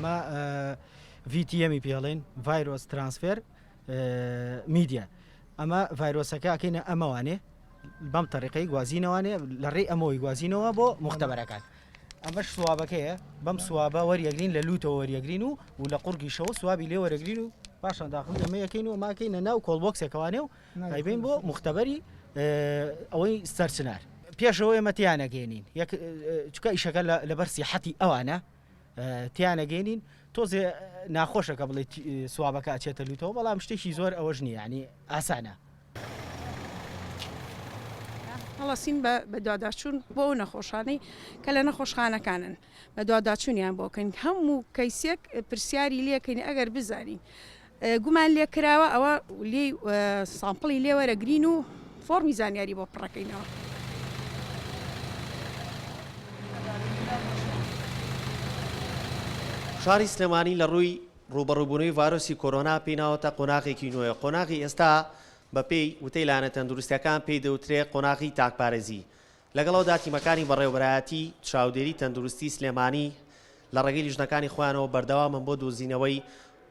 ئەمە VTM پێڵێن ڤایرۆس ترانسفێر میدیا ئەمە ڤایرۆسەکە ئەکەینە ئەمەوانێ بەم تەریقەی گوازینەوانێ لە ڕێی ئەمەوەی گوازینەوە بۆ مختبەرەکان ئەمەش سوابەکەیە بەم سوابە وەریەگرین لە لوتەوە وەریەگرین و لە قورگیشەوە سوابی لێ وەرەگرین و پاشان داخل ئەمە یەکەین و ماکەینە ناو کۆڵبۆکسێکەوانێ و هایبین بۆ مختبەری ئەوەی سەرچنار پێشەوە ئێمە تیانەگەێنین چکە ئیشەکە لەبەر سیحەتی ئەوانە تیانەگەێنین تۆزێ ناخۆشەکە بڵێ سوابەکە ئەچێتە لوتەوە بەڵام شتێکی زۆر ئەوەش نییە ینی ئاسانە هەڵەسین بە دوواداچوون بۆ نەخۆشانەی کە لە نەخۆشخانەکانن بە دوواداچوونیان بۆکەین هەموو کەیسێک پرسیاری لێکەین ئەگەر بزانین گومان لێ کراوە ئەوە لێ سامپڵی لێوەرەگرین و فۆرمی زانیاری بۆ پڕەکەینەوە. شاری سلێمانی لە ڕووی ڕوبەڕووبوونەوەی ڤایرۆسی کۆرۆنا پێیناوەتە قۆناغێکی نوێ. قۆناغی ئێستا بەپێی وتەی لایەنە تەندروستیەکان پێی دەوترێت قۆناغی تاکپارێزی. لەگەڵەوەدا تیمەکانی بەڕێوەبەرایەتی چاودێری تەندروستی سلێمانی لە ڕێگەی لیژنەکانی خۆیانەوە بەردەوامن بۆ دۆزینەوەی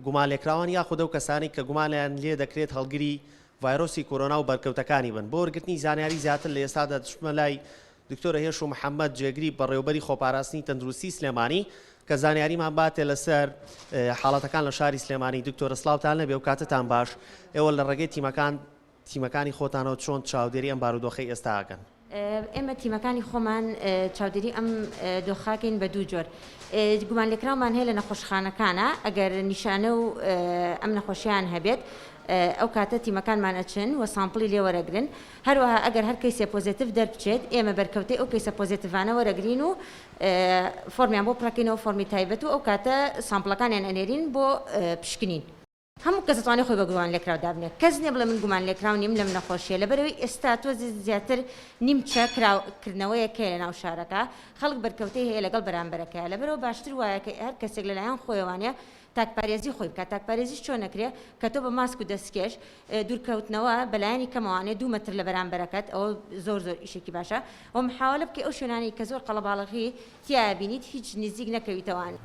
گومان لێکراوان یاخودە و کەسانی کە گومانیان لێ دەکرێت هەڵگری ڤایرۆسی کۆرۆنا و بەرکەوتەکانی بن. بۆ وەرگرتنی زانیاری زیاتر لە ئێستادا دەچمە لای دکتۆرە هێش و محەممەد جێگری بەڕێوەبەری خۆپاراستنی تەندروستی سلێمانی کە زانیاریمان باتێ لەسەر حاڵەتەکان لە شاری سلێمانی. دکتۆرە سڵاوتان لەبێ و کاتتان باش. ئێوە لە ڕێگەی تیمەکانی خۆتانەوە چۆن چاودێری ئەم بارودۆخەی ئێستاکەن؟ ئێمە تیمەکانی خۆمان چاودێری ئەم دۆخاکەین بە دوو جۆر. گومان لێکراومان هەیە لە نەخۆشخانەکانە ئەگەر نیشانە و ئەم نەخۆشییان هەبێت ئەو کاتە تیمەکانمان ئەچن و سامپڵی لێ وەرەگرن. هەروەها ئەگەر هەر کەیسە پۆزیتیڤ دەربچێت ئێمە بەرکەوتەی ئەو کەیسە پۆزیتیڤانە وەرەگرین و فۆرمیان بۆ پڕەکەینەوە فۆرمی تایبەت و ئەو کاتە سامپڵەکانیان ئەنێرین بۆ پشکنین. هەموو کەس دەتوانێت خۆی بە گومان لێکراو دابنێت. کەس نییە بڵێ من گومان لێکراو نیم لەم نەخۆشیە لەبەرەوەی ئێستا تۆزی زیاتر نیمچە کراوکردنەوەیەکەیە لە ناو شارەکە خەڵک بەرکەوتەی هەیە لەگەڵ بەرامبەرەکە لەبەرەوە باشتر وایە کە هەر کەسێک لەلایەن خۆیوانە تاکپارێزی خۆی بکات. تاکپارێزیش چۆن نەکرێت کە تۆ بە ماسک و دەستکێش دوورکەوتنەوە بەلایانی کەمەوانێ 2 مەتر لە بەرامبەرەکەت ئەوە زۆر ئیشێکی باشە و محاولە بکە ئەو شوێنانی کە زۆر قەڵەباڵغی تیا بینیت هیچ نزیک نەکەویتەوان.